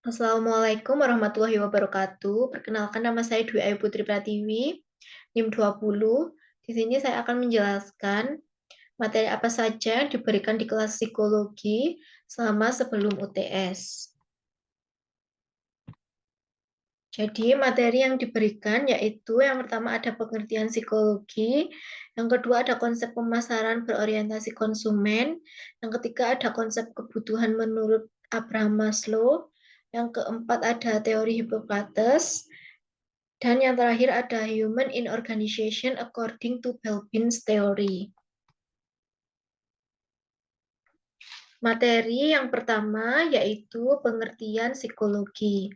Assalamualaikum warahmatullahi wabarakatuh. Perkenalkan nama saya Dwi Ayu Putri Pratiwi, NIM 20. Di sini saya akan menjelaskan materi apa saja yang diberikan di kelas psikologi selama sebelum UTS. Jadi materi yang diberikan yaitu yang pertama ada pengertian psikologi, yang kedua ada konsep pemasaran berorientasi konsumen, yang ketiga ada konsep kebutuhan menurut Abraham Maslow, yang keempat ada teori Hippocrates, dan yang terakhir ada Human in Organization according to Belbin's Theory. Materi yang pertama yaitu pengertian psikologi.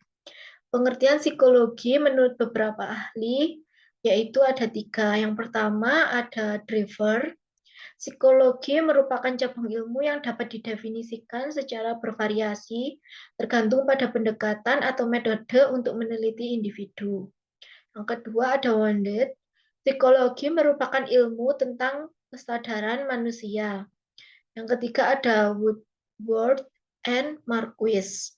Pengertian psikologi menurut beberapa ahli yaitu ada 3. Yang pertama ada Drever. Psikologi merupakan cabang ilmu yang dapat didefinisikan secara bervariasi tergantung pada pendekatan atau metode untuk meneliti individu. Yang kedua ada Wounded. Psikologi merupakan ilmu tentang kesadaran manusia. Yang ketiga ada Woodward and Marquis.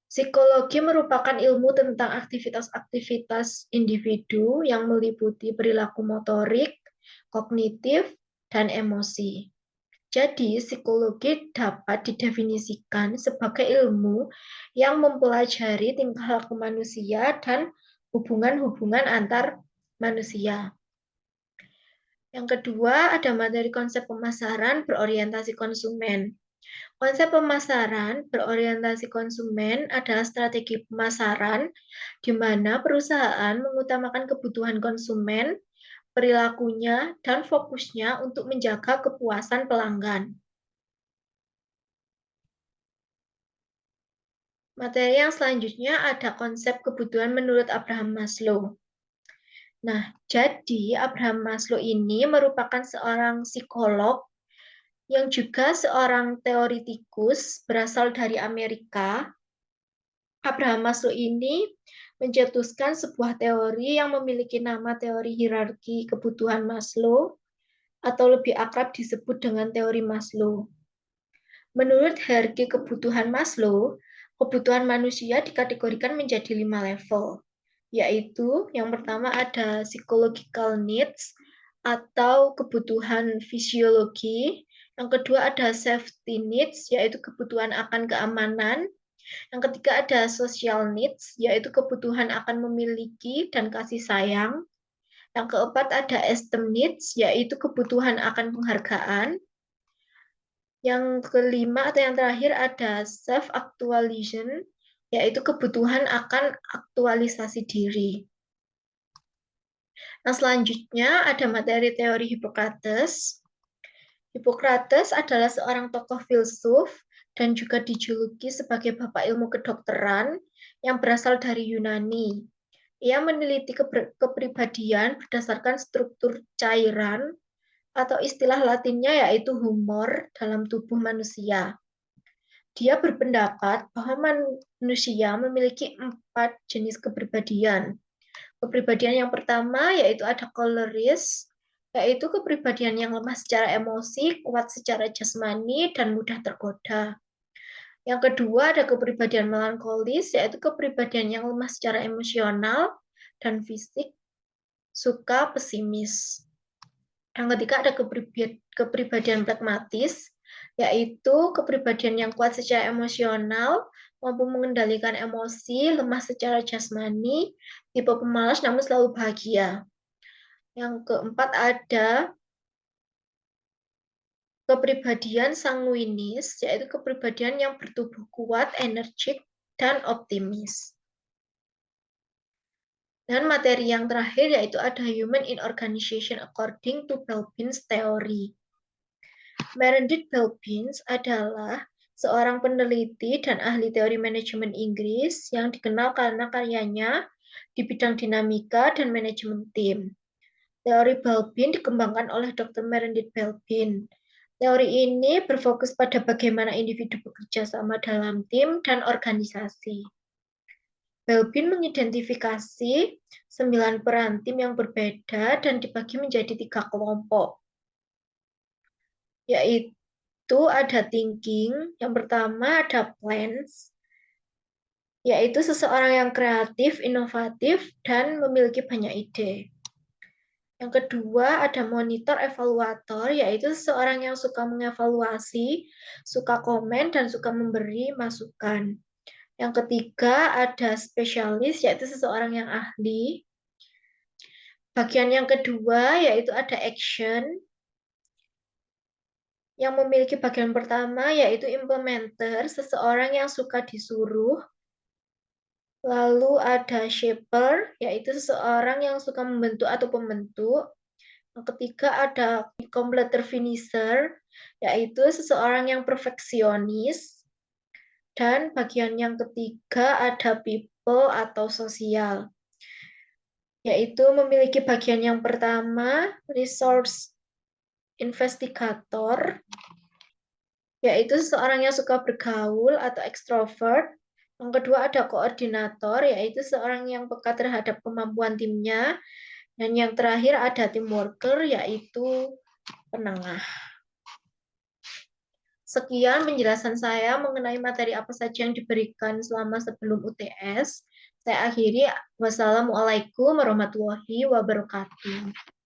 Psikologi merupakan ilmu tentang aktivitas-aktivitas individu yang meliputi perilaku motorik, kognitif, dan emosi. Jadi, psikologi dapat didefinisikan sebagai ilmu yang mempelajari tingkah laku manusia dan hubungan-hubungan antar manusia. Yang kedua, ada materi konsep pemasaran berorientasi konsumen. Konsep pemasaran berorientasi konsumen adalah strategi pemasaran di mana perusahaan mengutamakan kebutuhan konsumen, perilakunya, dan fokusnya untuk menjaga kepuasan pelanggan. Materi yang selanjutnya ada konsep kebutuhan menurut Abraham Maslow. Nah, jadi Abraham Maslow ini merupakan seorang psikolog yang juga seorang teoritikus berasal dari Amerika. Abraham Maslow ini mencetuskan sebuah teori yang memiliki nama teori hierarki kebutuhan Maslow atau lebih akrab disebut dengan teori Maslow. Menurut hierarki kebutuhan Maslow, kebutuhan manusia dikategorikan menjadi 5 level, yaitu yang pertama ada psychological needs atau kebutuhan fisiologi, yang kedua ada safety needs, yaitu kebutuhan akan keamanan, yang ketiga ada social needs, yaitu kebutuhan akan memiliki dan kasih sayang, yang keempat ada esteem needs, yaitu kebutuhan akan penghargaan, yang kelima atau yang terakhir ada self-actualization, yaitu kebutuhan akan aktualisasi diri. Nah, selanjutnya ada materi teori Hippocrates. Hippocrates adalah seorang tokoh filsuf dan juga dijuluki sebagai bapak ilmu kedokteran yang berasal dari Yunani. Ia meneliti kepribadian berdasarkan struktur cairan atau istilah latinnya yaitu humor dalam tubuh manusia. Dia berpendapat bahwa manusia memiliki 4 jenis kepribadian. Kepribadian yang pertama yaitu ada choleris, yaitu kepribadian yang lemah secara emosi, kuat secara jasmani, dan mudah tergoda. Yang kedua ada kepribadian melankolis, yaitu kepribadian yang lemah secara emosional dan fisik, suka pesimis. Yang ketiga ada kepribadian pragmatis, yaitu kepribadian yang kuat secara emosional, mampu mengendalikan emosi, lemah secara jasmani, tipe pemalas namun selalu bahagia. Yang keempat ada kepribadian sanguinis, yaitu kepribadian yang bertubuh kuat, energik, dan optimis. Dan materi yang terakhir yaitu ada Human in Organization according to Belbin's Theory. Meredith Belbins adalah seorang peneliti dan ahli teori manajemen Inggris yang dikenal karena karyanya di bidang dinamika dan manajemen tim. Teori Belbin dikembangkan oleh Dr. Meredith Belbin. Teori ini berfokus pada bagaimana individu bekerja sama dalam tim dan organisasi. Belbin mengidentifikasi 9 peran tim yang berbeda dan dibagi menjadi 3 kelompok, yaitu ada thinking, yang pertama ada plans, yaitu seseorang yang kreatif, inovatif, dan memiliki banyak ide. Yang kedua ada monitor evaluator, yaitu seseorang yang suka mengevaluasi, suka komen, dan suka memberi masukan. Yang ketiga ada spesialis, yaitu seseorang yang ahli. Bagian yang kedua yaitu ada action, yang memiliki bagian pertama yaitu implementer, seseorang yang suka disuruh. Lalu ada shaper, yaitu seseorang yang suka membentuk atau pembentuk. Yang ketiga ada completer finisher, yaitu seseorang yang perfeksionis. Dan bagian yang ketiga ada people atau sosial, yaitu memiliki bagian yang pertama resource investigator, yaitu seseorang yang suka bergaul atau ekstrovert. Yang kedua ada koordinator, yaitu seorang yang peka terhadap kemampuan timnya. Dan yang terakhir ada team worker, yaitu penengah. Sekian penjelasan saya mengenai materi apa saja yang diberikan selama sebelum UTS. Saya akhiri. Wassalamualaikum warahmatullahi wabarakatuh.